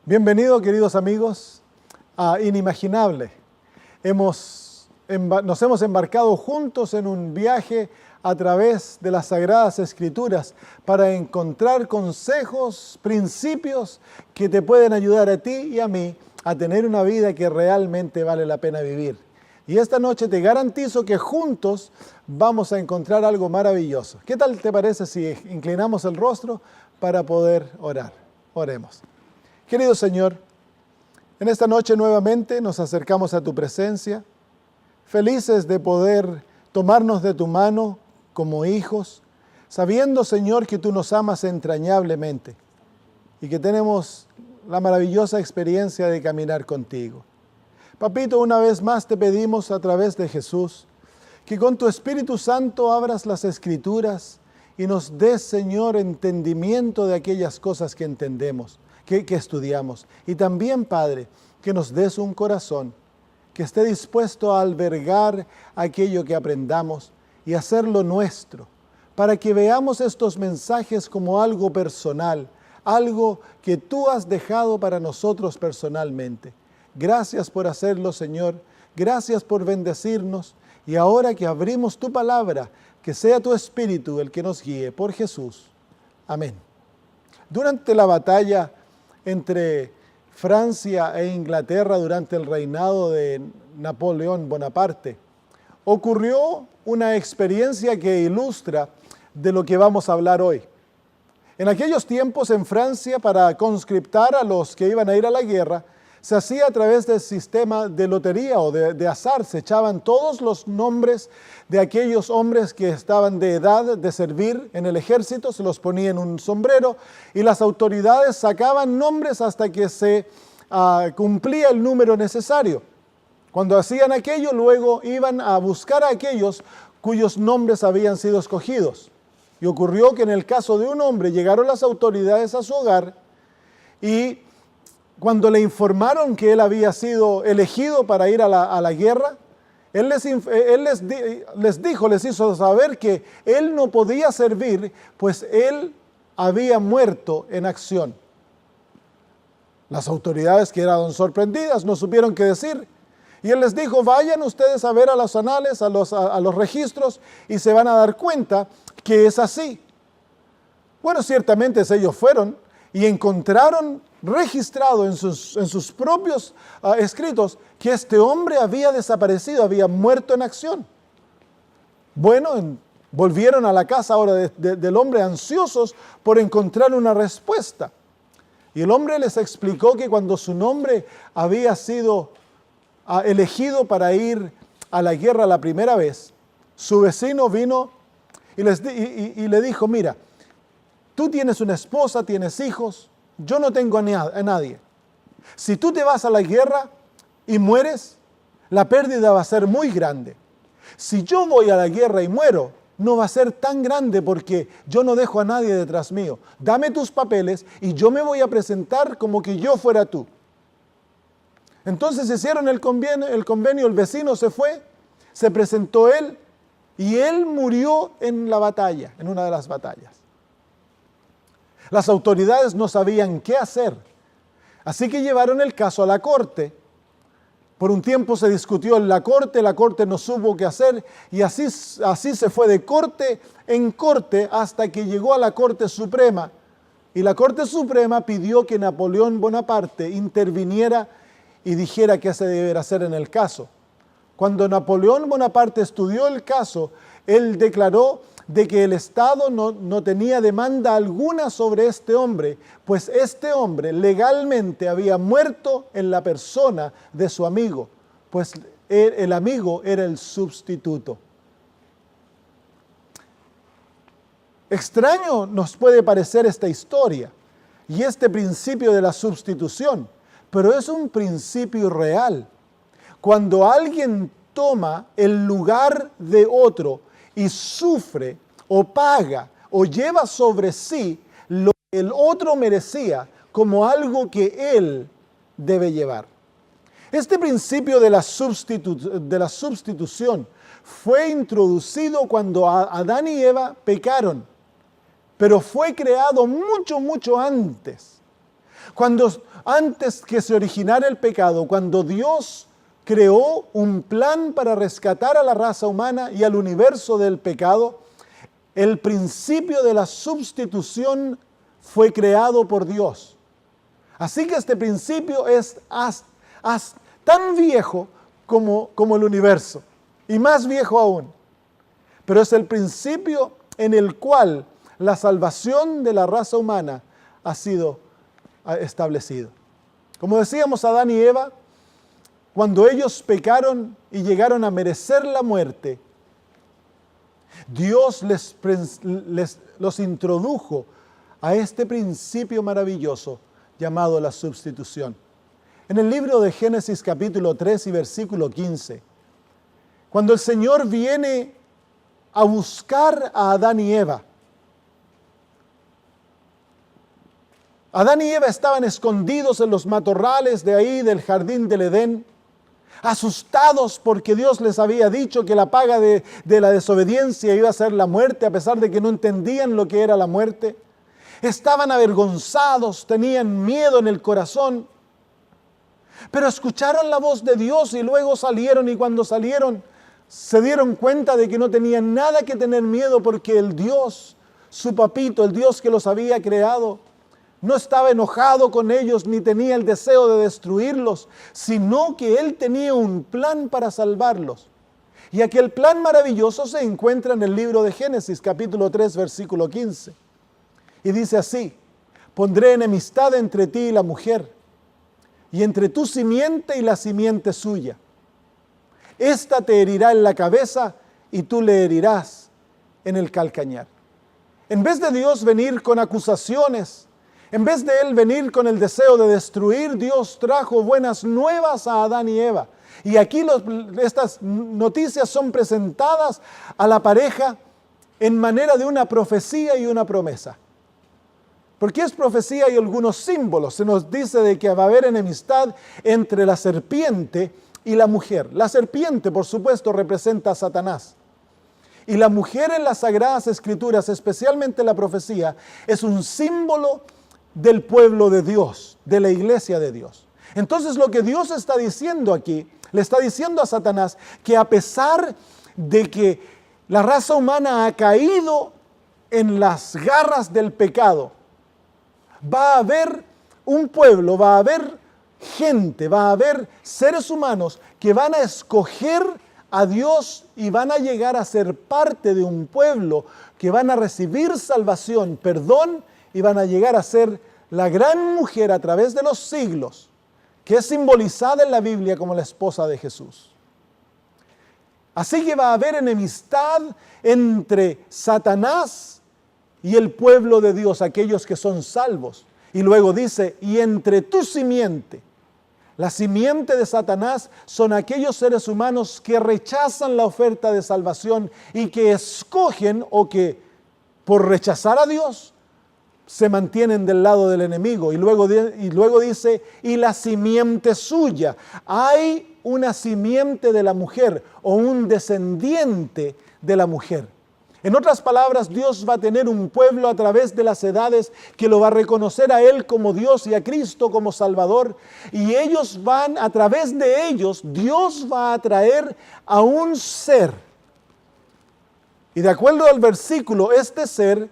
Bienvenidos, queridos amigos, a Inimaginable. Nos hemos embarcado juntos en un viaje a través de las Sagradas Escrituras para encontrar consejos, principios que te pueden ayudar a ti y a mí a tener una vida que realmente vale la pena vivir. Y esta noche te garantizo que juntos vamos a encontrar algo maravilloso. ¿Qué tal te parece si inclinamos el rostro para poder orar? Oremos. Querido Señor, en esta noche nuevamente nos acercamos a tu presencia, felices de poder tomarnos de tu mano como hijos, sabiendo, Señor, que tú nos amas entrañablemente y que tenemos la maravillosa experiencia de caminar contigo. Papito, una vez más te pedimos a través de Jesús que con tu Espíritu Santo abras las Escrituras y nos des, Señor, entendimiento de aquellas cosas que entendemos, que estudiamos. Y también, Padre, que nos des un corazón que esté dispuesto a albergar aquello que aprendamos y hacerlo nuestro, para que veamos estos mensajes como algo personal, algo que tú has dejado para nosotros personalmente. Gracias por hacerlo, Señor. Gracias por bendecirnos. Y ahora que abrimos tu palabra, que sea tu Espíritu el que nos guíe. Por Jesús. Amén. Durante la batalla entre Francia e Inglaterra durante el reinado de Napoleón Bonaparte, ocurrió una experiencia que ilustra de lo que vamos a hablar hoy. En aquellos tiempos en Francia, para conscriptar a los que iban a ir a la guerra, se hacía a través del sistema de lotería o de azar. Se echaban todos los nombres de aquellos hombres que estaban de edad de servir en el ejército, se los ponía en un sombrero y las autoridades sacaban nombres hasta que se cumplía el número necesario. Cuando hacían aquello, luego iban a buscar a aquellos cuyos nombres habían sido escogidos. Y ocurrió que en el caso de un hombre llegaron las autoridades a su hogar y cuando le informaron que él había sido elegido para ir a la guerra, él les hizo saber que él no podía servir, pues él había muerto en acción. Las autoridades quedaron sorprendidas, no supieron qué decir. Y él les dijo, vayan ustedes a ver a los anales, a los registros, y se van a dar cuenta que es así. Bueno, ciertamente ellos fueron y encontraron registrado en sus propios escritos que este hombre había desaparecido, había muerto en acción. Bueno, volvieron a la casa ahora del hombre ansiosos por encontrar una respuesta. Y el hombre les explicó que cuando su nombre había sido elegido para ir a la guerra la primera vez, su vecino vino y le dijo, mira, tú tienes una esposa, tienes hijos, yo no tengo a nadie. Si tú te vas a la guerra y mueres, la pérdida va a ser muy grande. Si yo voy a la guerra y muero, no va a ser tan grande porque yo no dejo a nadie detrás mío. Dame tus papeles y yo me voy a presentar como que yo fuera tú. Entonces hicieron el convenio, el vecino se fue, se presentó él y él murió en la batalla, en una de las batallas. Las autoridades no sabían qué hacer, así que llevaron el caso a la corte. Por un tiempo se discutió en la corte no supo qué hacer y así se fue de corte en corte hasta que llegó a la Corte Suprema. Y la Corte Suprema pidió que Napoleón Bonaparte interviniera y dijera qué se debería hacer en el caso. Cuando Napoleón Bonaparte estudió el caso, él declaró de que el Estado no tenía demanda alguna sobre este hombre, pues este hombre legalmente había muerto en la persona de su amigo, pues el amigo era el sustituto. Extraño nos puede parecer esta historia y este principio de la sustitución, pero es un principio real. Cuando alguien toma el lugar de otro y sufre o paga o lleva sobre sí lo que el otro merecía como algo que él debe llevar. Este principio de la sustitución fue introducido cuando Adán y Eva pecaron, pero fue creado mucho, mucho antes. Antes que se originara el pecado, cuando Dios creó un plan para rescatar a la raza humana y al universo del pecado, el principio de la sustitución fue creado por Dios. Así que este principio es tan viejo como el universo, y más viejo aún. Pero es el principio en el cual la salvación de la raza humana ha sido establecido. Como decíamos, Adán y Eva, cuando ellos pecaron y llegaron a merecer la muerte, Dios los introdujo a este principio maravilloso llamado la sustitución. En el libro de Génesis capítulo 3 y versículo 15, cuando el Señor viene a buscar a Adán y Eva, Adán y Eva estaban escondidos en los matorrales de ahí del jardín del Edén, asustados porque Dios les había dicho que la paga de la desobediencia iba a ser la muerte, a pesar de que no entendían lo que era la muerte. Estaban avergonzados, tenían miedo en el corazón, pero escucharon la voz de Dios y luego salieron, y cuando salieron se dieron cuenta de que no tenían nada que tener miedo, porque el Dios, su papito, el Dios que los había creado, no estaba enojado con ellos ni tenía el deseo de destruirlos, sino que Él tenía un plan para salvarlos. Y aquel plan maravilloso se encuentra en el libro de Génesis, capítulo 3, versículo 15. Y dice así: pondré enemistad entre ti y la mujer, y entre tu simiente y la simiente suya. Esta te herirá en la cabeza y tú le herirás en el calcañar. En vez de Dios venir con acusaciones, en vez de Él venir con el deseo de destruir, Dios trajo buenas nuevas a Adán y Eva. Y aquí estas noticias son presentadas a la pareja en manera de una profecía y una promesa. Porque es profecía y algunos símbolos. Se nos dice de que va a haber enemistad entre la serpiente y la mujer. La serpiente, por supuesto, representa a Satanás. Y la mujer en las Sagradas Escrituras, especialmente la profecía, es un símbolo del pueblo de Dios, de la iglesia de Dios. Entonces lo que Dios está diciendo aquí, le está diciendo a Satanás que a pesar de que la raza humana ha caído en las garras del pecado, va a haber un pueblo, va a haber gente, va a haber seres humanos que van a escoger a Dios y van a llegar a ser parte de un pueblo que van a recibir salvación, perdón, y van a llegar a ser la gran mujer a través de los siglos, que es simbolizada en la Biblia como la esposa de Jesús. Así que va a haber enemistad entre Satanás y el pueblo de Dios, aquellos que son salvos. Y luego dice, y entre tu simiente. La simiente de Satanás son aquellos seres humanos que rechazan la oferta de salvación y que escogen, o que por rechazar a Dios se mantienen del lado del enemigo. Y luego dice, y la simiente suya. Hay una simiente de la mujer o un descendiente de la mujer. En otras palabras, Dios va a tener un pueblo a través de las edades que lo va a reconocer a Él como Dios y a Cristo como Salvador. Y ellos van, a través de ellos, Dios va a traer a un ser. Y de acuerdo al versículo, este ser,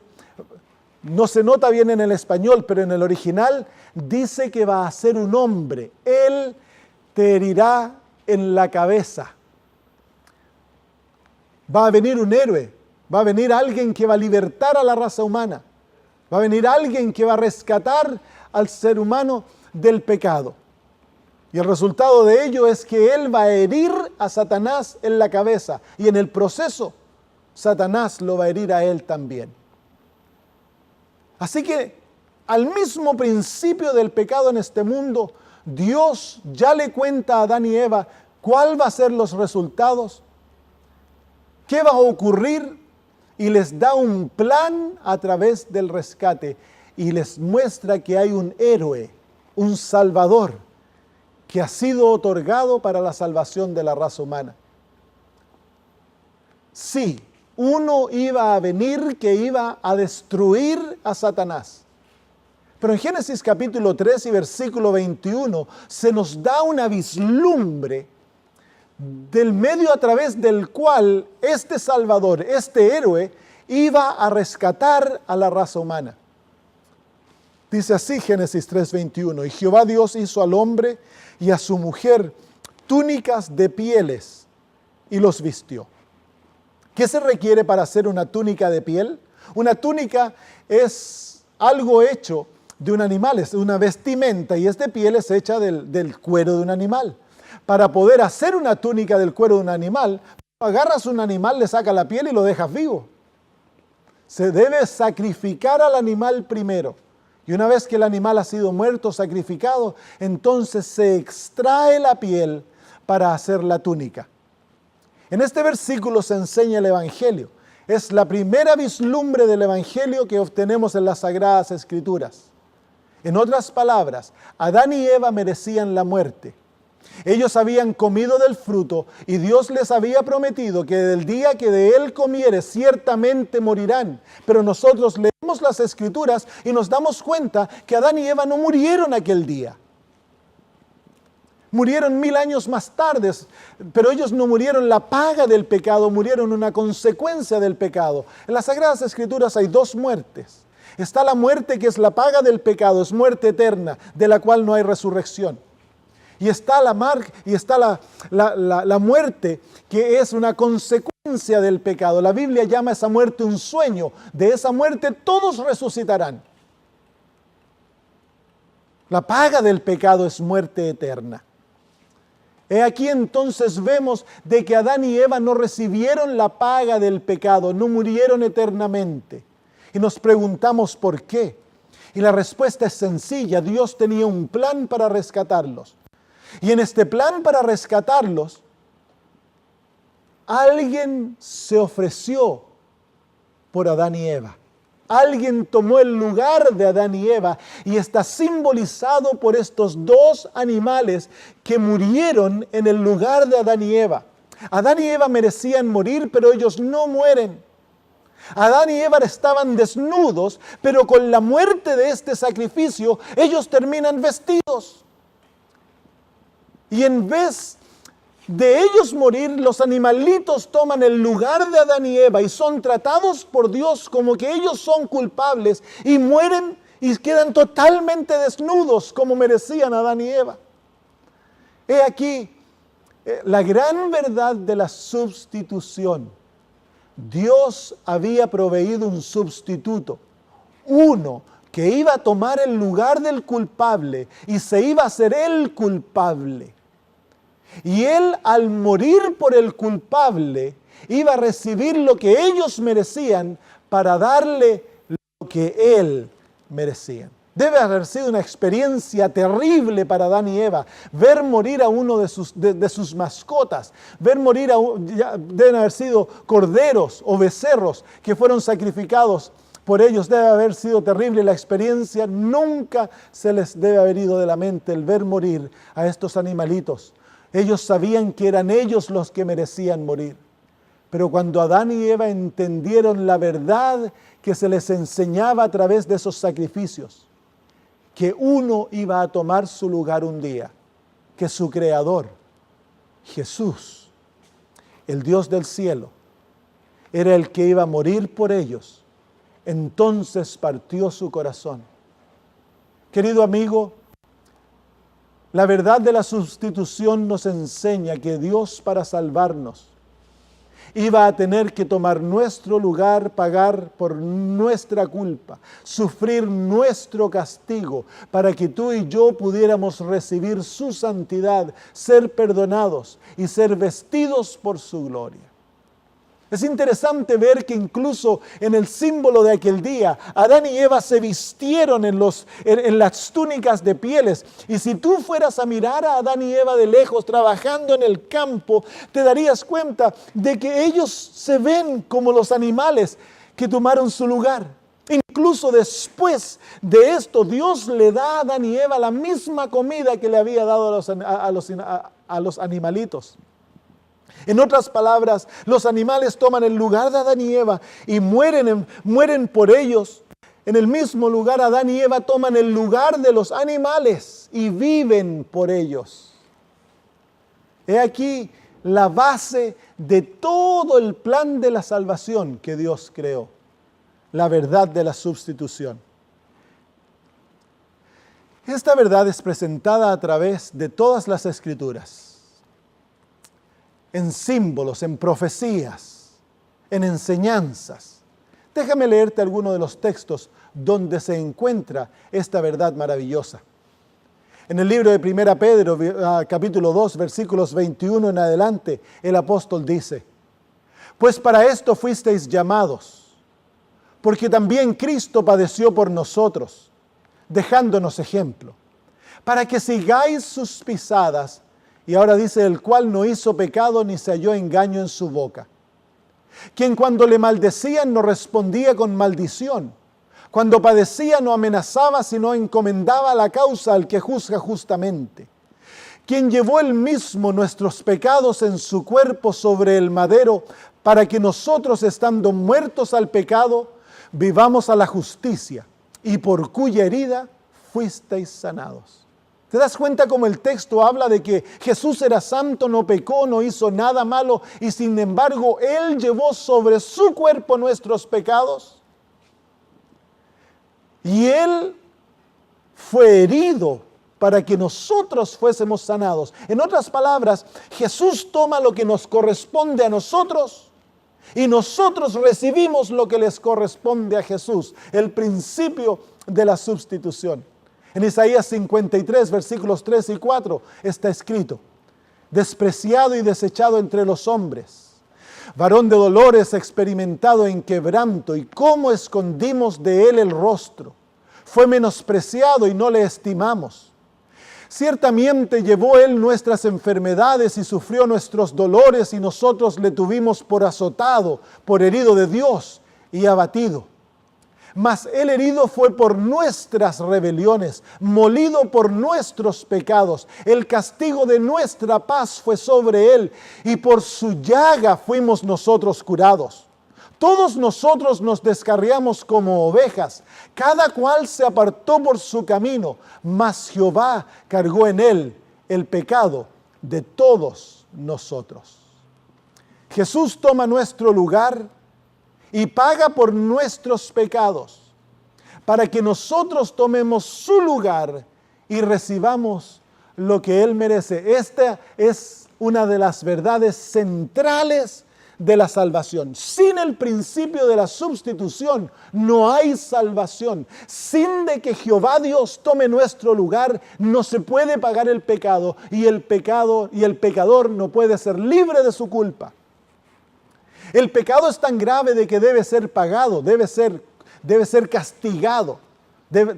no se nota bien en el español, pero en el original dice que va a ser un hombre. Él te herirá en la cabeza. Va a venir un héroe. Va a venir alguien que va a libertar a la raza humana. Va a venir alguien que va a rescatar al ser humano del pecado. Y el resultado de ello es que Él va a herir a Satanás en la cabeza. Y en el proceso, Satanás lo va a herir a él también. Así que al mismo principio del pecado en este mundo, Dios ya le cuenta a Adán y Eva cuál va a ser los resultados, qué va a ocurrir, y les da un plan a través del rescate y les muestra que hay un héroe, un salvador, que ha sido otorgado para la salvación de la raza humana. Sí, uno iba a venir que iba a destruir a Satanás, Pero en Génesis capítulo 3 y versículo 21 se nos da una vislumbre del medio a través del cual este Salvador, este héroe, iba a rescatar a la raza humana. Dice así Génesis 3:21, y Jehová Dios hizo al hombre y a su mujer túnicas de pieles y los vistió. ¿Qué se requiere para hacer una túnica de piel? Una túnica es algo hecho de un animal, es una vestimenta y es de piel, es hecha del cuero de un animal. Para poder hacer una túnica del cuero de un animal, agarras un animal, le sacas la piel y lo dejas vivo. Se debe sacrificar al animal primero. Y una vez que el animal ha sido muerto, sacrificado, entonces se extrae la piel para hacer la túnica. En este versículo se enseña el Evangelio. Es la primera vislumbre del Evangelio que obtenemos en las Sagradas Escrituras. En otras palabras, Adán y Eva merecían la muerte. Ellos habían comido del fruto y Dios les había prometido que del día que de él comieres ciertamente morirán. Pero nosotros leemos las Escrituras y nos damos cuenta que Adán y Eva no murieron aquel día. Murieron 1000 años más tarde, pero ellos no murieron la paga del pecado, murieron una consecuencia del pecado. En las Sagradas Escrituras hay 2 muertes. Está la muerte que es la paga del pecado, es muerte eterna, de la cual no hay resurrección. Y está la muerte que es una consecuencia del pecado. La Biblia llama a esa muerte un sueño. De esa muerte todos resucitarán. La paga del pecado es muerte eterna. He aquí entonces vemos de que Adán y Eva no recibieron la paga del pecado, no murieron eternamente. Y nos preguntamos por qué. Y la respuesta es sencilla. Dios tenía un plan para rescatarlos. Y en este plan para rescatarlos, alguien se ofreció por Adán y Eva. Alguien tomó el lugar de Adán y Eva y está simbolizado por estos 2 animales que murieron en el lugar de Adán y Eva. Adán y Eva merecían morir, pero ellos no mueren. Adán y Eva estaban desnudos, pero con la muerte de este sacrificio, ellos terminan vestidos. Y en vez de ellos morir, los animalitos toman el lugar de Adán y Eva y son tratados por Dios como que ellos son culpables y mueren y quedan totalmente desnudos como merecían Adán y Eva. He aquí la gran verdad de la sustitución. Dios había proveído un sustituto, uno que iba a tomar el lugar del culpable y se iba a hacer el culpable. Y él, al morir por el culpable, iba a recibir lo que ellos merecían para darle lo que él merecía. Debe haber sido una experiencia terrible para Adán y Eva, ver morir a uno de sus mascotas, ver morir deben haber sido corderos o becerros que fueron sacrificados por ellos. Debe haber sido terrible la experiencia, nunca se les debe haber ido de la mente el ver morir a estos animalitos. Ellos sabían que eran ellos los que merecían morir. Pero cuando Adán y Eva entendieron la verdad que se les enseñaba a través de esos sacrificios, que uno iba a tomar su lugar un día, que su Creador, Jesús, el Dios del cielo, era el que iba a morir por ellos, entonces partió su corazón. Querido amigo, la verdad de la sustitución nos enseña que Dios, para salvarnos, iba a tener que tomar nuestro lugar, pagar por nuestra culpa, sufrir nuestro castigo, para que tú y yo pudiéramos recibir su santidad, ser perdonados y ser vestidos por su gloria. Es interesante ver que incluso en el símbolo de aquel día, Adán y Eva se vistieron en las túnicas de pieles. Y si tú fueras a mirar a Adán y Eva de lejos trabajando en el campo, te darías cuenta de que ellos se ven como los animales que tomaron su lugar. Incluso después de esto, Dios le da a Adán y Eva la misma comida que le había dado a los animalitos. En otras palabras, los animales toman el lugar de Adán y Eva y mueren por ellos, En el mismo lugar, Adán y Eva toman el lugar de los animales y viven por ellos. He aquí la base de todo el plan de la salvación que Dios creó, la verdad de la sustitución. Esta verdad es presentada a través de todas las Escrituras, en símbolos, en profecías, en enseñanzas. Déjame leerte algunos de los textos donde se encuentra esta verdad maravillosa. En el libro de 1 Pedro, capítulo 2, versículos 21 en adelante, el apóstol dice: pues para esto fuisteis llamados, porque también Cristo padeció por nosotros, dejándonos ejemplo, para que sigáis sus pisadas. Y ahora dice: el cual no hizo pecado ni se halló engaño en su boca. Quien cuando le maldecían no respondía con maldición. Cuando padecía no amenazaba, sino encomendaba la causa al que juzga justamente. Quien llevó él mismo nuestros pecados en su cuerpo sobre el madero, para que nosotros, estando muertos al pecado, vivamos a la justicia, y por cuya herida fuisteis sanados. ¿Te das cuenta cómo el texto habla de que Jesús era santo, no pecó, no hizo nada malo, y sin embargo Él llevó sobre su cuerpo nuestros pecados? Y Él fue herido para que nosotros fuésemos sanados. En otras palabras, Jesús toma lo que nos corresponde a nosotros y nosotros recibimos lo que les corresponde a Jesús. El principio de la sustitución. En Isaías 53, versículos 3 y 4 está escrito: despreciado y desechado entre los hombres, varón de dolores, experimentado en quebranto, y cómo escondimos de él el rostro. Fue menospreciado y no le estimamos. Ciertamente llevó él nuestras enfermedades y sufrió nuestros dolores, y nosotros le tuvimos por azotado, por herido de Dios y abatido. Mas él herido fue por nuestras rebeliones, molido por nuestros pecados. El castigo de nuestra paz fue sobre él, y por su llaga fuimos nosotros curados. Todos nosotros nos descarriamos como ovejas, cada cual se apartó por su camino, mas Jehová cargó en él el pecado de todos nosotros. Jesús toma nuestro lugar y paga por nuestros pecados, para que nosotros tomemos su lugar y recibamos lo que Él merece. Esta es una de las verdades centrales de la salvación. Sin el principio de la sustitución no hay salvación. Sin de que Jehová Dios tome nuestro lugar, no se puede pagar el pecado, y el pecador no puede ser libre de su culpa. El pecado es tan grave de que debe ser pagado, debe ser castigado.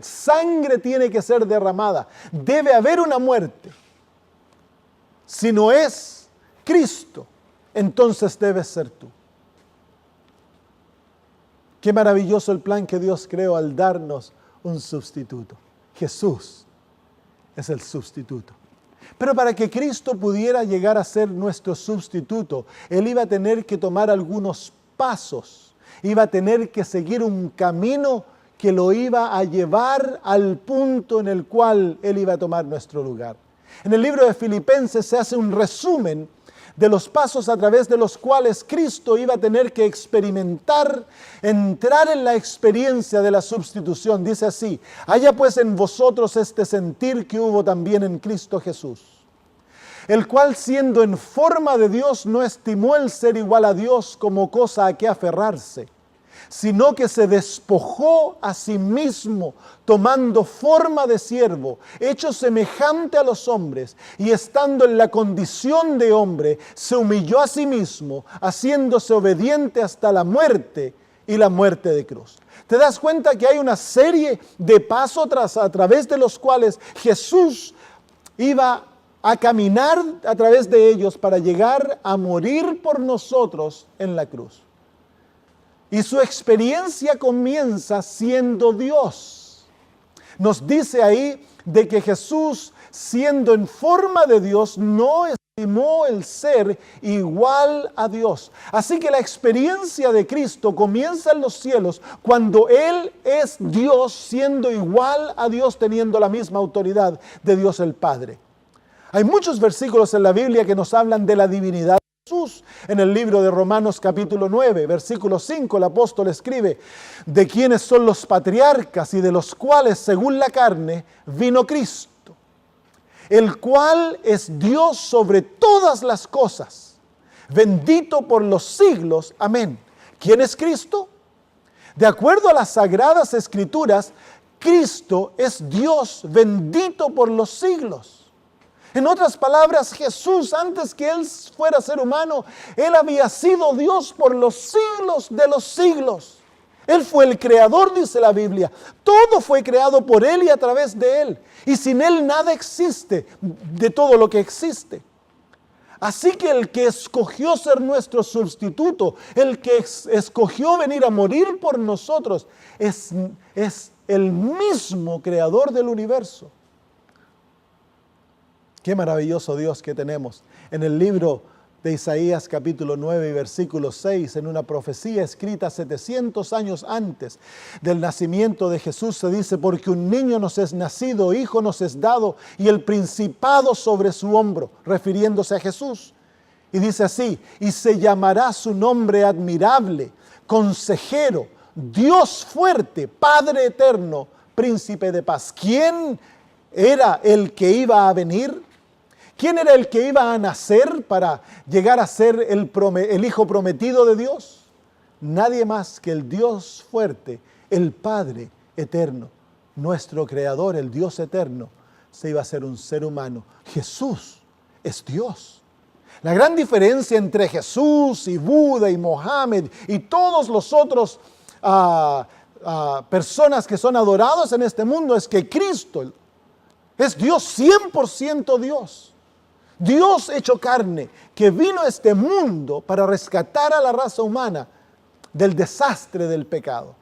Sangre tiene que ser derramada. Debe haber una muerte. Si no es Cristo, entonces debes ser tú. Qué maravilloso el plan que Dios creó al darnos un sustituto. Jesús es el sustituto. Pero para que Cristo pudiera llegar a ser nuestro sustituto, Él iba a tener que tomar algunos pasos, iba a tener que seguir un camino que lo iba a llevar al punto en el cual Él iba a tomar nuestro lugar. En el libro de Filipenses se hace un resumen de los pasos a través de los cuales Cristo iba a tener que experimentar, entrar en la experiencia de la sustitución. Dice así: haya pues en vosotros este sentir que hubo también en Cristo Jesús, el cual siendo en forma de Dios no estimó el ser igual a Dios como cosa a que aferrarse, sino que se despojó a sí mismo, tomando forma de siervo, hecho semejante a los hombres, y estando en la condición de hombre, se humilló a sí mismo, haciéndose obediente hasta la muerte, y la muerte de cruz. ¿Te das cuenta que hay una serie de pasos a través de los cuales Jesús iba a caminar a través de ellos para llegar a morir por nosotros en la cruz? Y su experiencia comienza siendo Dios. Nos dice ahí de que Jesús, siendo en forma de Dios, no estimó estimó el ser igual a Dios. Así que la experiencia de Cristo comienza en los cielos cuando Él es Dios, siendo igual a Dios, teniendo la misma autoridad de Dios el Padre. Hay muchos versículos en la Biblia que nos hablan de la divinidad de Jesús. En el libro de Romanos capítulo 9, versículo 5, el apóstol escribe: de quienes son los patriarcas y de los cuales, según la carne, vino Cristo, el cual es Dios sobre todas las cosas, bendito por los siglos. Amén. ¿Quién es Cristo? De acuerdo a las Sagradas Escrituras, Cristo es Dios bendito por los siglos. En otras palabras, Jesús, antes que Él fuera ser humano, Él había sido Dios por los siglos de los siglos. Él fue el creador, dice la Biblia. Todo fue creado por Él y a través de Él. Y sin Él nada existe de todo lo que existe. Así que el que escogió ser nuestro sustituto, el que escogió venir a morir por nosotros, es el mismo creador del universo. Qué maravilloso Dios que tenemos. En el libro de Isaías capítulo 9 y versículo 6, en una profecía escrita 700 años antes del nacimiento de Jesús, se dice: porque un niño nos es nacido, hijo nos es dado, y el principado sobre su hombro, refiriéndose a Jesús. Y dice así: y se llamará su nombre admirable, consejero, Dios fuerte, Padre eterno, príncipe de paz. ¿Quién era el que iba a venir? ¿Quién era el que iba a nacer para llegar a ser el Hijo prometido de Dios? Nadie más que el Dios fuerte, el Padre eterno, nuestro Creador, el Dios eterno, se iba a ser un ser humano. Jesús es Dios. La gran diferencia entre Jesús y Buda y Mohammed y todos los otros personas que son adorados en este mundo es que Cristo es Dios, 100% Dios. Dios hecho carne, que vino a este mundo para rescatar a la raza humana del desastre del pecado.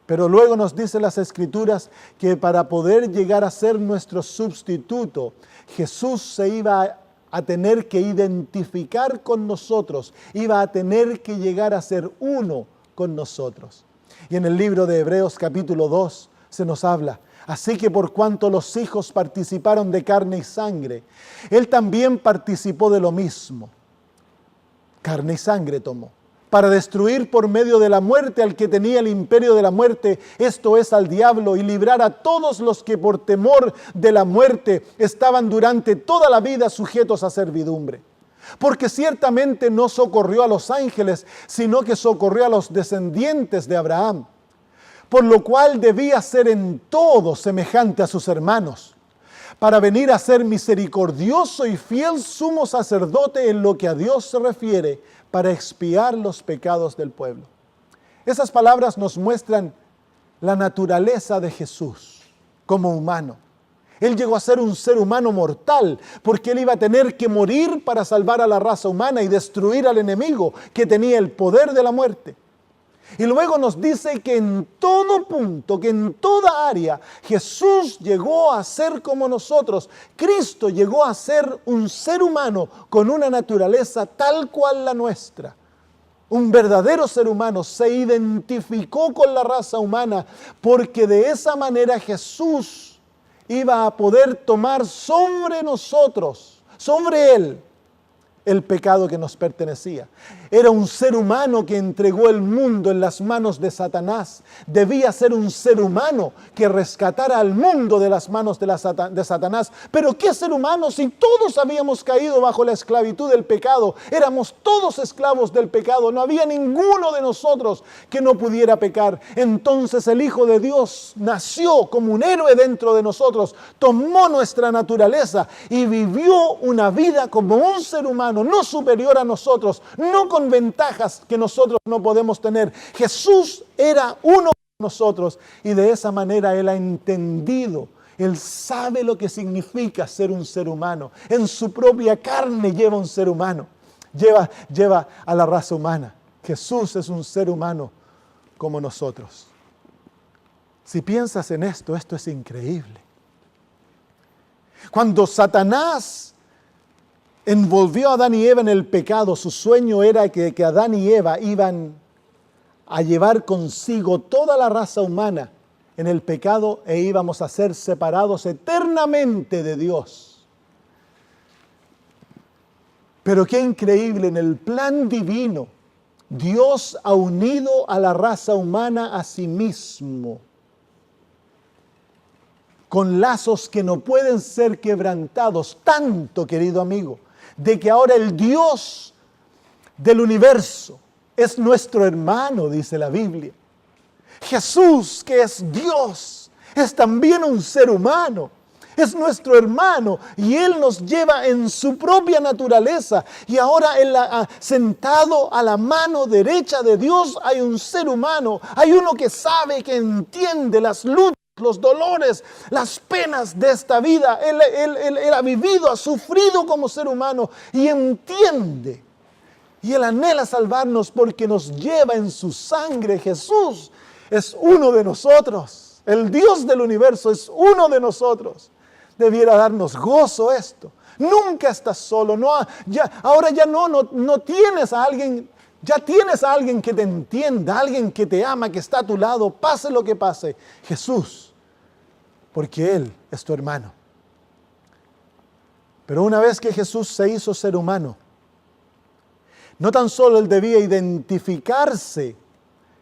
Pero luego nos dicen las Escrituras que para poder llegar a ser nuestro sustituto, Jesús se iba a tener que identificar con nosotros, iba a tener que llegar a ser uno con nosotros. Y en el libro de Hebreos capítulo 2 se nos habla: así que por cuanto los hijos participaron de carne y sangre, Él también participó de lo mismo. Carne y sangre tomó, para destruir por medio de la muerte al que tenía el imperio de la muerte, esto es, al diablo, y librar a todos los que por temor de la muerte estaban durante toda la vida sujetos a servidumbre. Porque ciertamente no socorrió a los ángeles, sino que socorrió a los descendientes de Abraham. Por lo cual debía ser en todo semejante a sus hermanos, para venir a ser misericordioso y fiel sumo sacerdote en lo que a Dios se refiere, para expiar los pecados del pueblo. Esas palabras nos muestran la naturaleza de Jesús como humano. Él llegó a ser un ser humano mortal, porque Él iba a tener que morir para salvar a la raza humana y destruir al enemigo que tenía el poder de la muerte. Y luego nos dice que en todo punto, que en toda área, Jesús llegó a ser como nosotros. Cristo llegó a ser un ser humano con una naturaleza tal cual la nuestra. Un verdadero ser humano se identificó con la raza humana, porque de esa manera Jesús iba a poder tomar sobre nosotros, sobre Él, el pecado que nos pertenecía. Era un ser humano que entregó el mundo en las manos de Satanás. Debía ser un ser humano que rescatara al mundo de las manos de Satanás. Pero ¿qué ser humano si todos habíamos caído bajo la esclavitud del pecado? Éramos todos esclavos del pecado. No había ninguno de nosotros que no pudiera pecar. Entonces el Hijo de Dios nació como un héroe dentro de nosotros. Tomó nuestra naturaleza y vivió una vida como un ser humano, no superior a nosotros, no con ventajas que nosotros no podemos tener. Jesús era uno de nosotros y de esa manera Él ha entendido. Él sabe lo que significa ser un ser humano. En su propia carne lleva un ser humano. Lleva a la raza humana. Jesús es un ser humano como nosotros. Si piensas en esto, esto es increíble. Cuando Satanás envolvió a Adán y Eva en el pecado. Su sueño era que Adán y Eva iban a llevar consigo toda la raza humana en el pecado e íbamos a ser separados eternamente de Dios. Pero qué increíble, en el plan divino, Dios ha unido a la raza humana a sí mismo, con lazos que no pueden ser quebrantados, tanto, querido amigo, de que ahora el Dios del universo es nuestro hermano, dice la Biblia. Jesús, que es Dios, es también un ser humano, es nuestro hermano y Él nos lleva en su propia naturaleza. Y ahora sentado a la mano derecha de Dios hay un ser humano, hay uno que sabe, que entiende las luchas, los dolores, las penas de esta vida. Él ha vivido, ha sufrido como ser humano y entiende. Y Él anhela salvarnos porque nos lleva en su sangre. Jesús es uno de nosotros. El Dios del universo es uno de nosotros. Debiera darnos gozo esto. Nunca estás solo. Ahora ya no tienes a alguien. Ya tienes a alguien que te entienda, alguien que te ama, que está a tu lado, pase lo que pase. Jesús, porque Él es tu hermano. Pero una vez que Jesús se hizo ser humano, no tan solo Él debía identificarse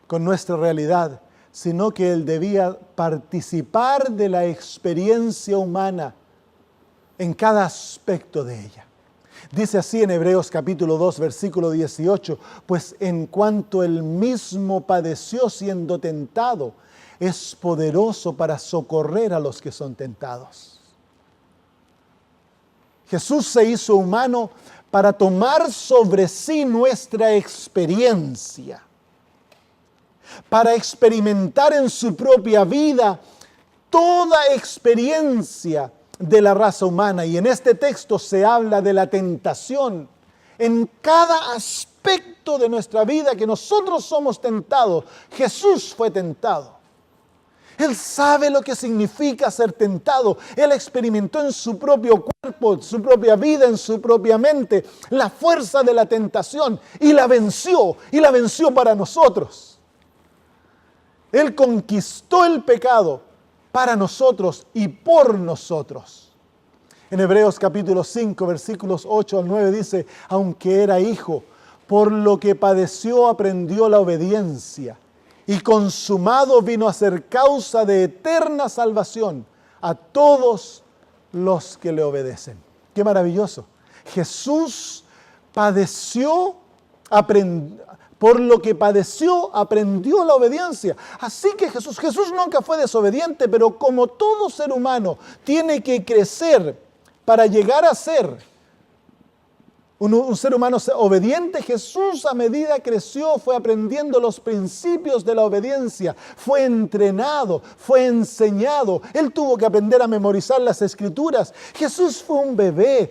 con nuestra realidad, sino que Él debía participar de la experiencia humana en cada aspecto de ella. Dice así en Hebreos capítulo 2, versículo 18, pues en cuanto Él mismo padeció siendo tentado, es poderoso para socorrer a los que son tentados. Jesús se hizo humano para tomar sobre sí nuestra experiencia, para experimentar en su propia vida toda experiencia de la raza humana. Y en este texto se habla de la tentación. En cada aspecto de nuestra vida que nosotros somos tentados, Jesús fue tentado. Él sabe lo que significa ser tentado. Él experimentó en su propio cuerpo, en su propia vida, en su propia mente, la fuerza de la tentación y la venció para nosotros. Él conquistó el pecado para nosotros y por nosotros. En Hebreos capítulo 5, versículos 8 al 9 dice, aunque era hijo, por lo que padeció aprendió la obediencia, y consumado vino a ser causa de eterna salvación a todos los que le obedecen. ¡Qué maravilloso! Jesús padeció, por lo que padeció, aprendió la obediencia. Así que Jesús nunca fue desobediente, pero como todo ser humano tiene que crecer para llegar a ser un ser humano obediente, Jesús a medida creció fue aprendiendo los principios de la obediencia, fue entrenado, fue enseñado. Él tuvo que aprender a memorizar las Escrituras. Jesús fue un bebé,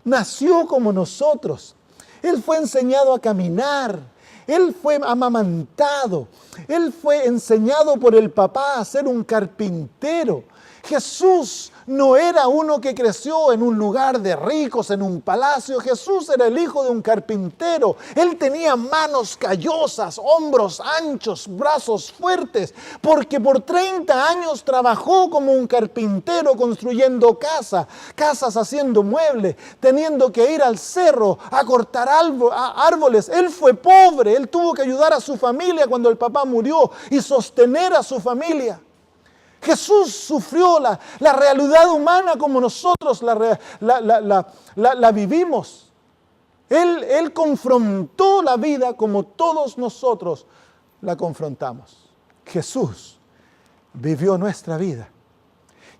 nació como nosotros. Él fue enseñado a caminar, Él fue amamantado, Él fue enseñado por el papá a ser un carpintero. Jesús no era uno que creció en un lugar de ricos, en un palacio. Jesús era el hijo de un carpintero. Él tenía manos callosas, hombros anchos, brazos fuertes, porque por 30 años trabajó como un carpintero construyendo casas haciendo muebles, teniendo que ir al cerro a cortar árboles. Él fue pobre, él tuvo que ayudar a su familia cuando el papá murió y sostener a su familia. Jesús sufrió la realidad humana como nosotros la vivimos. Él confrontó la vida como todos nosotros la confrontamos. Jesús vivió nuestra vida.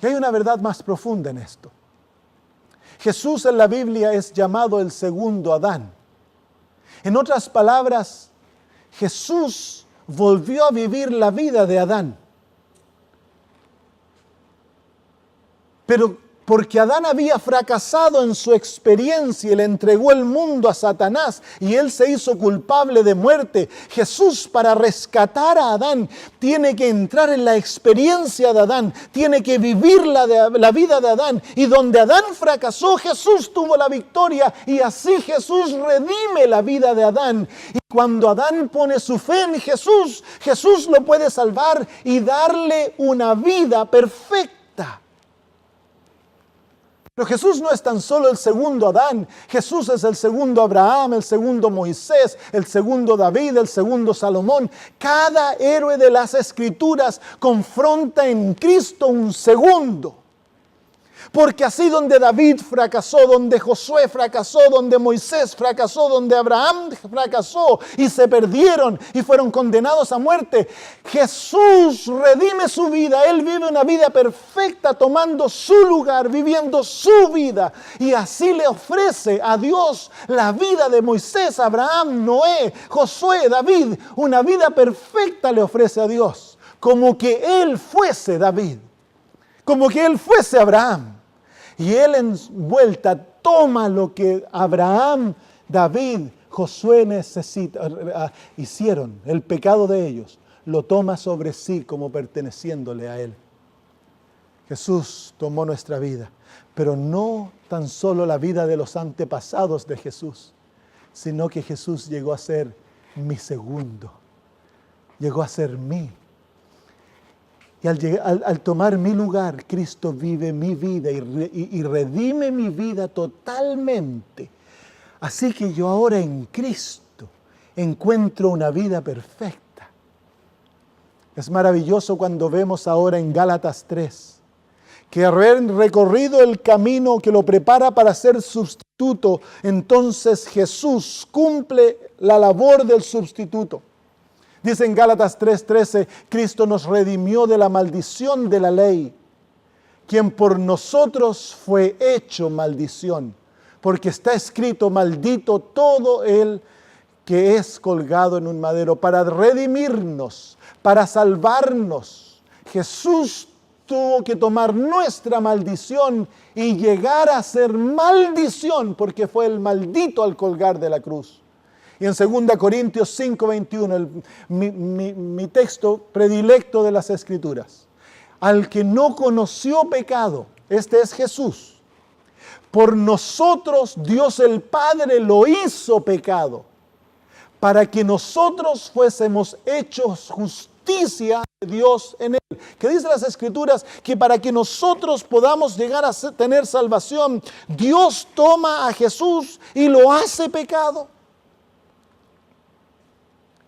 Y hay una verdad más profunda en esto. Jesús en la Biblia es llamado el segundo Adán. En otras palabras, Jesús volvió a vivir la vida de Adán. Pero porque Adán había fracasado en su experiencia y le entregó el mundo a Satanás y él se hizo culpable de muerte. Jesús, para rescatar a Adán, tiene que entrar en la experiencia de Adán, tiene que vivir la vida de Adán, y donde Adán fracasó, Jesús tuvo la victoria, y así Jesús redime la vida de Adán. Y cuando Adán pone su fe en Jesús, Jesús lo puede salvar y darle una vida perfecta. Pero Jesús no es tan solo el segundo Adán. Jesús es el segundo Abraham, el segundo Moisés, el segundo David, el segundo Salomón. Cada héroe de las Escrituras confronta en Cristo un segundo. Porque así donde David fracasó, donde Josué fracasó, donde Moisés fracasó, donde Abraham fracasó y se perdieron y fueron condenados a muerte, Jesús redime su vida. Él vive una vida perfecta, tomando su lugar, viviendo su vida. Y así le ofrece a Dios la vida de Moisés, Abraham, Noé, Josué, David. Una vida perfecta le ofrece a Dios, como que Él fuese David, como que Él fuese Abraham. Y Él en vuelta toma lo que Abraham, David, Josué hicieron, el pecado de ellos, lo toma sobre sí como perteneciéndole a Él. Jesús tomó nuestra vida, pero no tan solo la vida de los antepasados de Jesús, sino que Jesús llegó a ser mi segundo, llegó a ser mí. Y al tomar mi lugar, Cristo vive mi vida y redime mi vida totalmente. Así que yo ahora en Cristo encuentro una vida perfecta. Es maravilloso cuando vemos ahora en Gálatas 3, que haber recorrido el camino que lo prepara para ser sustituto, entonces Jesús cumple la labor del sustituto. Dice en Gálatas 3:13, Cristo nos redimió de la maldición de la ley, quien por nosotros fue hecho maldición, porque está escrito: maldito todo el que es colgado en un madero. Para redimirnos, para salvarnos, Jesús tuvo que tomar nuestra maldición y llegar a ser maldición, porque fue el maldito al colgar de la cruz. Y en 2 Corintios 5:21, mi texto predilecto de las Escrituras: al que no conoció pecado, este es Jesús, por nosotros Dios el Padre lo hizo pecado, para que nosotros fuésemos hechos justicia de Dios en Él. Que dice las Escrituras que para que nosotros podamos llegar a tener salvación, Dios toma a Jesús y lo hace pecado.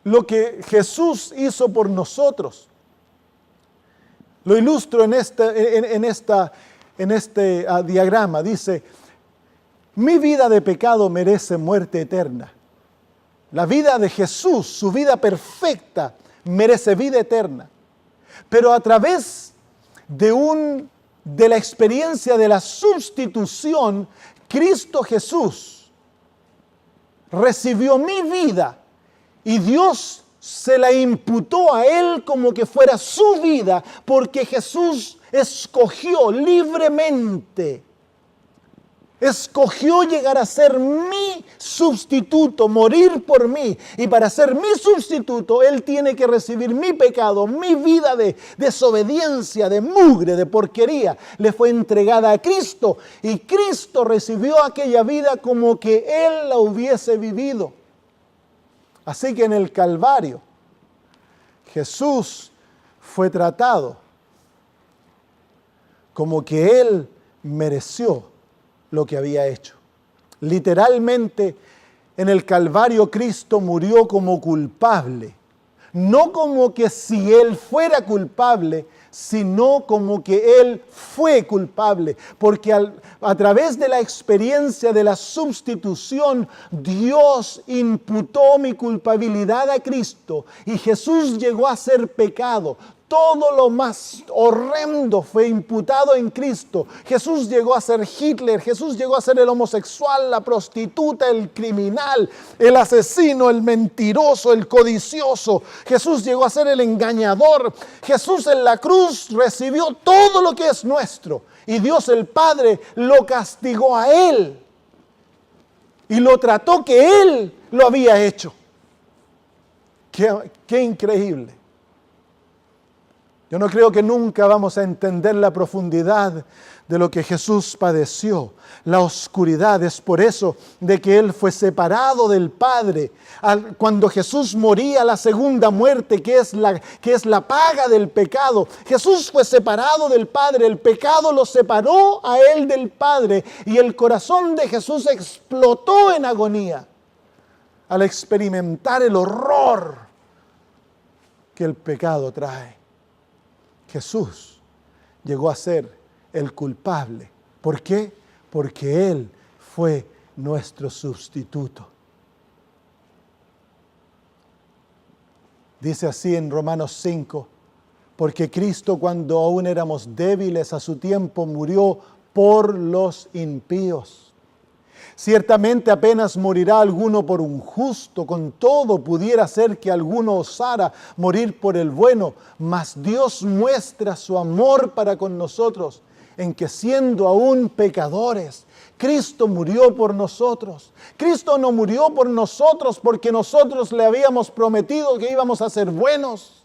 Lo que Jesús hizo por nosotros, lo ilustro en este diagrama. Dice: mi vida de pecado merece muerte eterna. La vida de Jesús, su vida perfecta, merece vida eterna. Pero a través de la experiencia de la sustitución, Cristo Jesús recibió mi vida. Y Dios se la imputó a Él como que fuera su vida, porque Jesús escogió libremente. Escogió llegar a ser mi sustituto, morir por mí. Y para ser mi sustituto, Él tiene que recibir mi pecado, mi vida de desobediencia, de mugre, de porquería. Le fue entregada a Cristo. Y Cristo recibió aquella vida como que Él la hubiese vivido. Así que en el Calvario, Jesús fue tratado como que Él mereció lo que había hecho. Literalmente, en el Calvario Cristo murió como culpable. No como que si Él fuera culpable, sino como que Él fue culpable. Porque a través de la experiencia de la sustitución, Dios imputó mi culpabilidad a Cristo. Y Jesús llegó a ser pecado. Todo lo más horrendo fue imputado en Cristo. Jesús llegó a ser Hitler, Jesús llegó a ser el homosexual, la prostituta, el criminal, el asesino, el mentiroso, el codicioso. Jesús llegó a ser el engañador. Jesús en la cruz recibió todo lo que es nuestro. Y Dios el Padre lo castigó a Él. Y lo trató que Él lo había hecho. Qué increíble. Yo no creo que nunca vamos a entender la profundidad de lo que Jesús padeció, la oscuridad. Es por eso de que Él fue separado del Padre. Cuando Jesús moría la segunda muerte, que es la paga del pecado, Jesús fue separado del Padre. El pecado lo separó a Él del Padre. Y el corazón de Jesús explotó en agonía al experimentar el horror que el pecado trae. Jesús llegó a ser el culpable. ¿Por qué? Porque Él fue nuestro sustituto. Dice así en Romanos 5, porque Cristo, cuando aún éramos débiles a su tiempo, murió por los impíos. Ciertamente apenas morirá alguno por un justo, con todo pudiera ser que alguno osara morir por el bueno, mas Dios muestra su amor para con nosotros, en que siendo aún pecadores, Cristo murió por nosotros. Cristo no murió por nosotros porque nosotros le habíamos prometido que íbamos a ser buenos.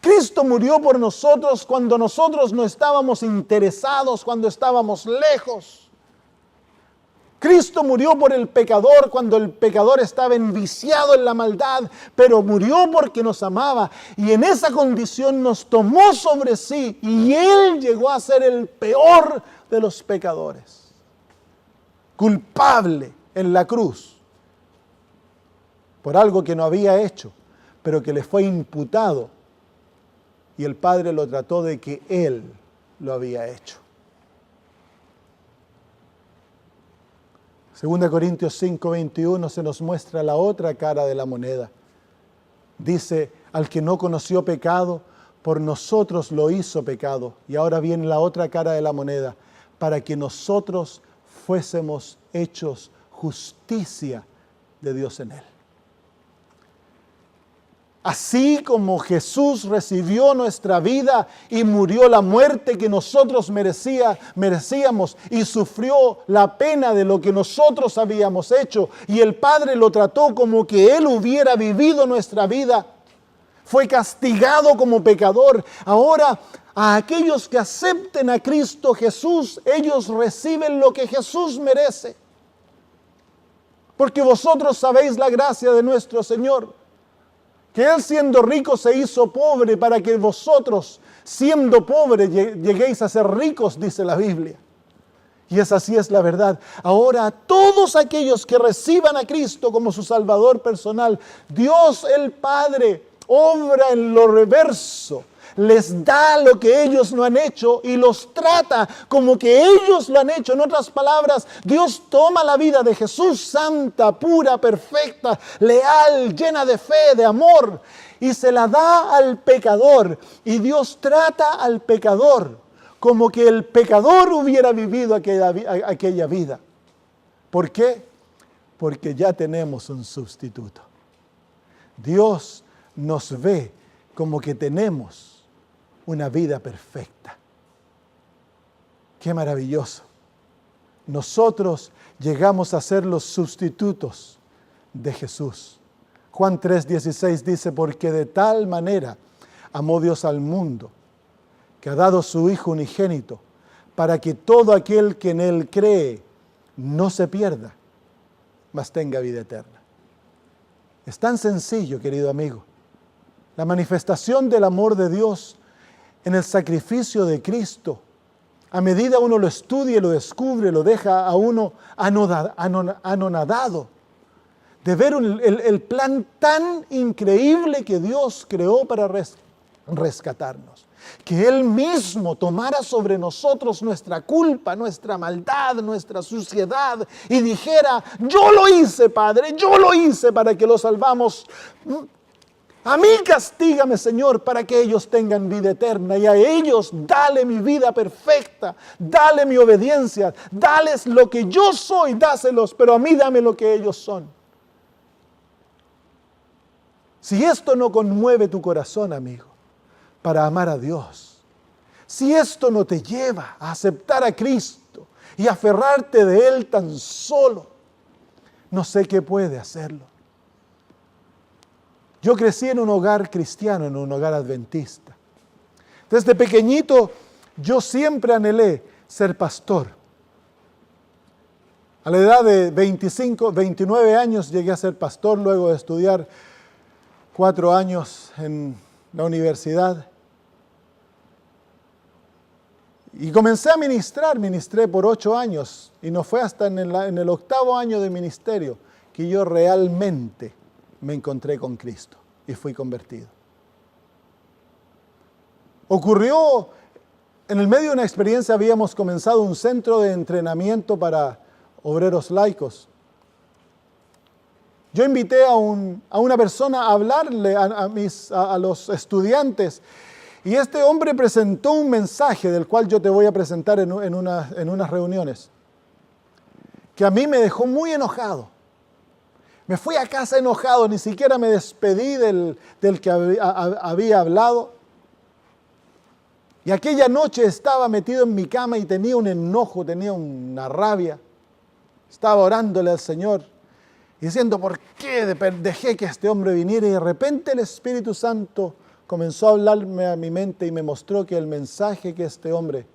Cristo murió por nosotros cuando nosotros no estábamos interesados, cuando estábamos lejos. Cristo murió por el pecador cuando el pecador estaba enviciado en la maldad, pero murió porque nos amaba y en esa condición nos tomó sobre sí y Él llegó a ser el peor de los pecadores, culpable en la cruz por algo que no había hecho, pero que le fue imputado y el Padre lo trató de que Él lo había hecho. 2 Corintios 5:21 se nos muestra la otra cara de la moneda. Dice, al que no conoció pecado, por nosotros lo hizo pecado. Y ahora viene la otra cara de la moneda, para que nosotros fuésemos hechos justicia de Dios en Él. Así como Jesús recibió nuestra vida y murió la muerte que nosotros merecíamos y sufrió la pena de lo que nosotros habíamos hecho y el Padre lo trató como que Él hubiera vivido nuestra vida, fue castigado como pecador. Ahora, a aquellos que acepten a Cristo Jesús, ellos reciben lo que Jesús merece. Porque vosotros sabéis la gracia de nuestro Señor, que Él siendo rico se hizo pobre para que vosotros, siendo pobres, lleguéis a ser ricos, dice la Biblia. Y así es la verdad. Ahora, a todos aquellos que reciban a Cristo como su Salvador personal, Dios el Padre obra en lo reverso. Les da lo que ellos no han hecho y los trata como que ellos lo han hecho. En otras palabras, Dios toma la vida de Jesús, santa, pura, perfecta, leal, llena de fe, de amor, y se la da al pecador. Y Dios trata al pecador como que el pecador hubiera vivido aquella vida. ¿Por qué? Porque ya tenemos un sustituto. Dios nos ve como que tenemos una vida perfecta. ¡Qué maravilloso! Nosotros llegamos a ser los sustitutos de Jesús. Juan 3:16 dice, porque de tal manera amó Dios al mundo, que ha dado su Hijo unigénito, para que todo aquel que en Él cree no se pierda, mas tenga vida eterna. Es tan sencillo, querido amigo. La manifestación del amor de Dios en el sacrificio de Cristo, a medida uno lo estudia y lo descubre, lo deja a uno anonadado de ver el plan tan increíble que Dios creó para rescatarnos. Que Él mismo tomara sobre nosotros nuestra culpa, nuestra maldad, nuestra suciedad y dijera, yo lo hice, Padre, yo lo hice para que lo salvamos. A mí castígame, Señor, para que ellos tengan vida eterna y a ellos dale mi vida perfecta, dale mi obediencia, dales lo que yo soy, dáselos, pero a mí dame lo que ellos son. Si esto no conmueve tu corazón, amigo, para amar a Dios, Si esto no te lleva a aceptar a Cristo y aferrarte de Él tan solo, no sé qué puede hacerlo. Yo crecí en un hogar cristiano, en un hogar adventista. Desde pequeñito yo siempre anhelé ser pastor. A la edad de 29 años llegué a ser pastor, luego de estudiar 4 años en la universidad. Y comencé a ministrar, ministré por 8 años y no fue hasta en el 8º año de ministerio que yo realmente me encontré con Cristo y fui convertido. Ocurrió, en el medio de una experiencia habíamos comenzado un centro de entrenamiento para obreros laicos. Yo invité a una persona a hablarle a los estudiantes y este hombre presentó un mensaje del cual yo te voy a presentar en unas reuniones, que a mí me dejó muy enojado. Me fui a casa enojado, ni siquiera me despedí del que había hablado. Y aquella noche estaba metido en mi cama y tenía un enojo, tenía una rabia. Estaba orándole al Señor y diciendo, ¿por qué dejé que este hombre viniera? Y de repente el Espíritu Santo comenzó a hablarme a mi mente y me mostró que el mensaje que este hombre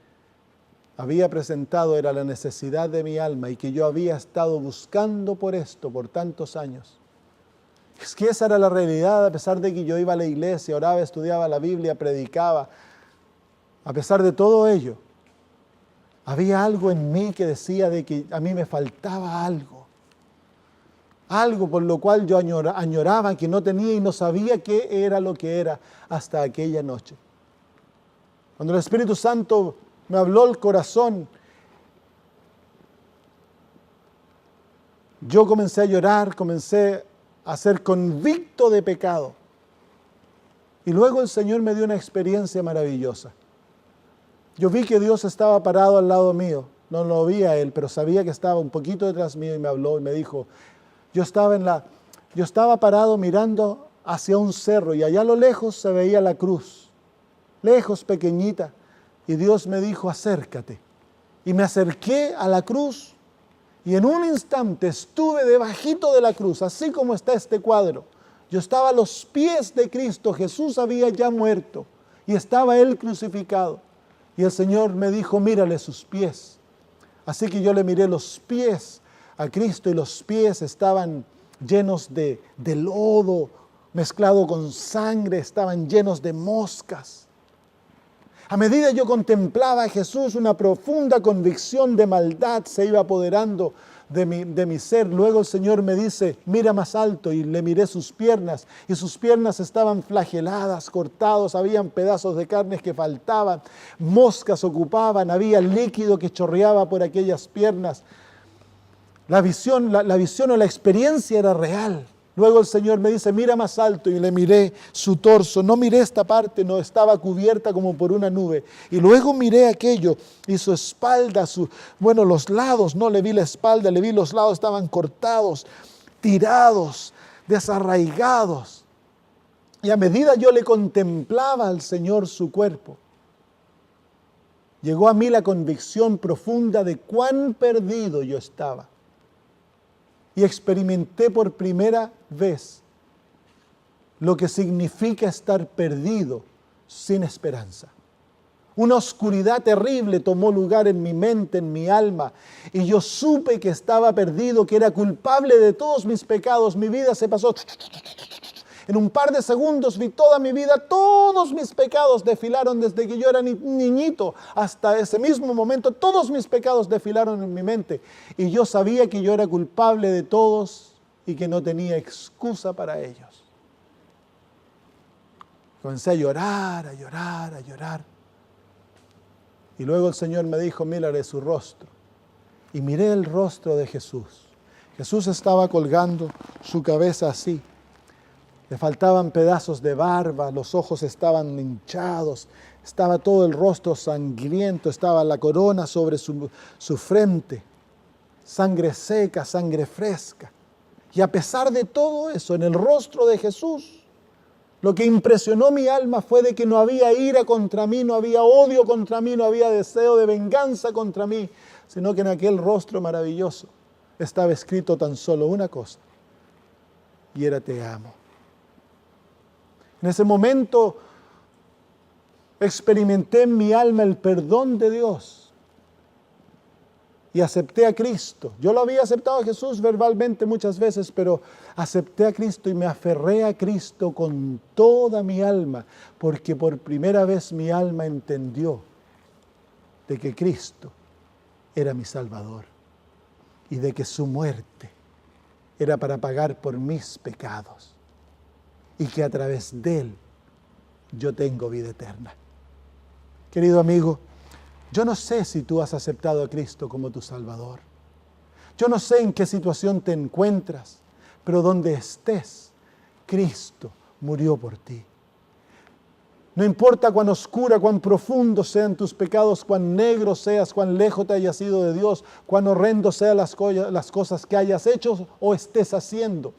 había presentado era la necesidad de mi alma y que yo había estado buscando por esto por tantos años. Es que esa era la realidad, a pesar de que yo iba a la iglesia, oraba, estudiaba la Biblia, predicaba. A pesar de todo ello, había algo en mí que decía de que a mí me faltaba algo. Algo por lo cual yo añoraba, que no tenía y no sabía qué era lo que era hasta aquella noche. Cuando el Espíritu Santo me habló el corazón, yo comencé a llorar, comencé a ser convicto de pecado. Y luego el Señor me dio una experiencia maravillosa. Yo vi que Dios estaba parado al lado mío. No lo vi a Él, pero sabía que estaba un poquito detrás mío y me habló y me dijo, yo estaba parado mirando hacia un cerro y allá a lo lejos se veía la cruz, lejos, pequeñita, y Dios me dijo, acércate. Y me acerqué a la cruz y en un instante estuve debajito de la cruz, así como está este cuadro. Yo estaba a los pies de Cristo, Jesús había ya muerto y estaba Él crucificado. Y el Señor me dijo, mírale sus pies. Así que yo le miré los pies a Cristo y los pies estaban llenos de lodo, mezclado con sangre, estaban llenos de moscas. A medida yo contemplaba a Jesús, una profunda convicción de maldad se iba apoderando de mi ser. Luego el Señor me dice, mira más alto, y le miré sus piernas, y sus piernas estaban flageladas, cortados, habían pedazos de carnes que faltaban, moscas ocupaban, había líquido que chorreaba por aquellas piernas. La visión o la experiencia era real. Luego el Señor me dice, mira más alto, y le miré su torso. No miré esta parte, no estaba cubierta como por una nube. Y luego miré aquello y su espalda, los lados, no le vi la espalda, le vi los lados, estaban cortados, tirados, desarraigados. Y a medida yo le contemplaba al Señor su cuerpo, llegó a mí la convicción profunda de cuán perdido yo estaba. Y experimenté por primera vez lo que significa estar perdido sin esperanza. Una oscuridad terrible tomó lugar en mi mente, en mi alma, y yo supe que estaba perdido, que era culpable de todos mis pecados. Mi vida se pasó. En un par de segundos vi toda mi vida, todos mis pecados desfilaron desde que yo era niñito hasta ese mismo momento. Todos mis pecados desfilaron en mi mente y yo sabía que yo era culpable de todos y que no tenía excusa para ellos. Comencé a llorar, a llorar, a llorar. Y luego el Señor me dijo, mírale su rostro. Y miré el rostro de Jesús. Jesús estaba colgando su cabeza así. Le faltaban pedazos de barba, los ojos estaban hinchados, estaba todo el rostro sangriento, estaba la corona sobre su frente, sangre seca, sangre fresca. Y a pesar de todo eso, en el rostro de Jesús Lo que impresionó mi alma fue de que no había ira contra mí, no había odio contra mí, no había deseo de venganza contra mí, sino que en aquel rostro maravilloso estaba escrito tan solo una cosa, y era te amo. En ese momento experimenté en mi alma el perdón de Dios y acepté a Cristo. Yo lo había aceptado a Jesús verbalmente muchas veces, pero acepté a Cristo y me aferré a Cristo con toda mi alma, porque por primera vez mi alma entendió de que Cristo era mi Salvador y de que su muerte era para pagar por mis pecados y que a través de Él yo tengo vida eterna. Querido amigo, yo no sé si tú has aceptado a Cristo como tu Salvador. Yo no sé en qué situación te encuentras, pero donde estés, Cristo murió por ti. No importa cuán oscura, cuán profundos sean tus pecados, cuán negro seas, cuán lejos te hayas ido de Dios, cuán horrendo sean las cosas que hayas hecho o estés haciendo.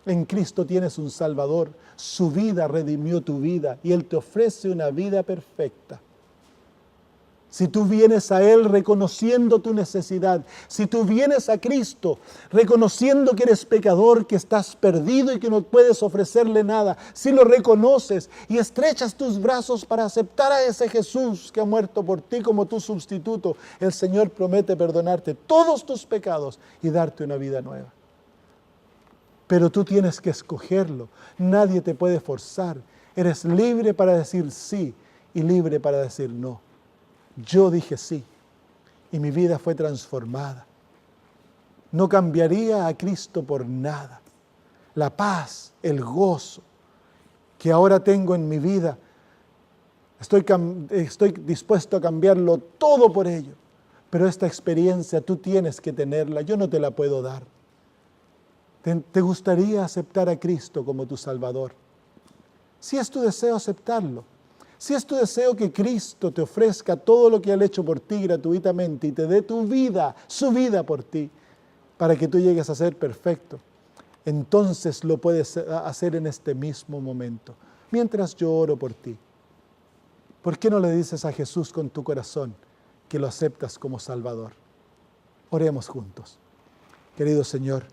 En Cristo tienes un Salvador. Su vida redimió tu vida y Él te ofrece una vida perfecta. Si tú vienes a Él reconociendo tu necesidad, si tú vienes a Cristo reconociendo que eres pecador, que estás perdido y que no puedes ofrecerle nada, si lo reconoces y estrechas tus brazos para aceptar a ese Jesús que ha muerto por ti como tu sustituto, el Señor promete perdonarte todos tus pecados y darte una vida nueva. Pero tú tienes que escogerlo, nadie te puede forzar, eres libre para decir sí y libre para decir no. Yo dije sí y mi vida fue transformada. No cambiaría a Cristo por nada. La paz, el gozo que ahora tengo en mi vida, estoy dispuesto a cambiarlo todo por ello. Pero esta experiencia tú tienes que tenerla, yo no te la puedo dar. ¿Te gustaría aceptar a Cristo como tu Salvador? Si es tu deseo aceptarlo, si es tu deseo que Cristo te ofrezca todo lo que Él ha hecho por ti gratuitamente y te dé tu vida, su vida por ti, para que tú llegues a ser perfecto, entonces lo puedes hacer en este mismo momento, mientras yo oro por ti. ¿Por qué no le dices a Jesús con tu corazón que lo aceptas como Salvador? Oremos juntos. Querido Señor,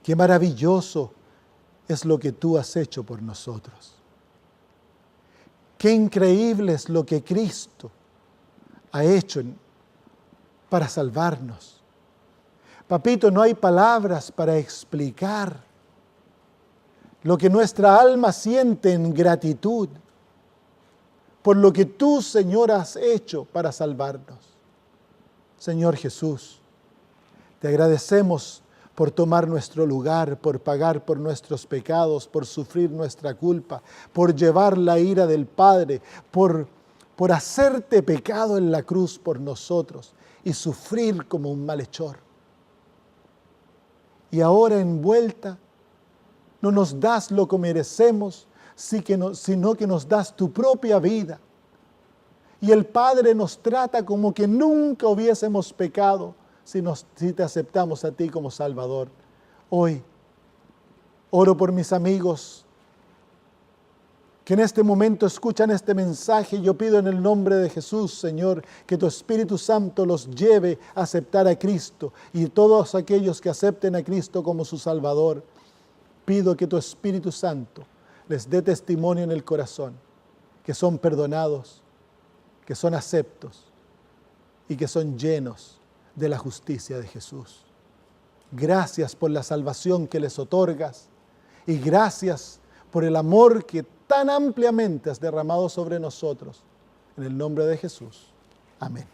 qué maravilloso es lo que tú has hecho por nosotros. Qué increíble es lo que Cristo ha hecho para salvarnos. Papito, no hay palabras para explicar lo que nuestra alma siente en gratitud por lo que tú, Señor, has hecho para salvarnos. Señor Jesús, te agradecemos por tomar nuestro lugar, por pagar por nuestros pecados, por sufrir nuestra culpa, por llevar la ira del Padre, por hacerte pecado en la cruz por nosotros y sufrir como un malhechor. Y ahora en vuelta no nos das lo que merecemos, sino que nos das tu propia vida. Y el Padre nos trata como que nunca hubiésemos pecado, si te aceptamos a ti como Salvador. Hoy oro por mis amigos que en este momento escuchan este mensaje. Yo pido en el nombre de Jesús, Señor, que tu Espíritu Santo los lleve a aceptar a Cristo, y todos aquellos que acepten a Cristo como su Salvador, pido que tu Espíritu Santo les dé testimonio en el corazón, que son perdonados, que son aceptos y que son llenos de la justicia de Jesús. Gracias por la salvación que les otorgas y gracias por el amor que tan ampliamente has derramado sobre nosotros. En el nombre de Jesús. Amén.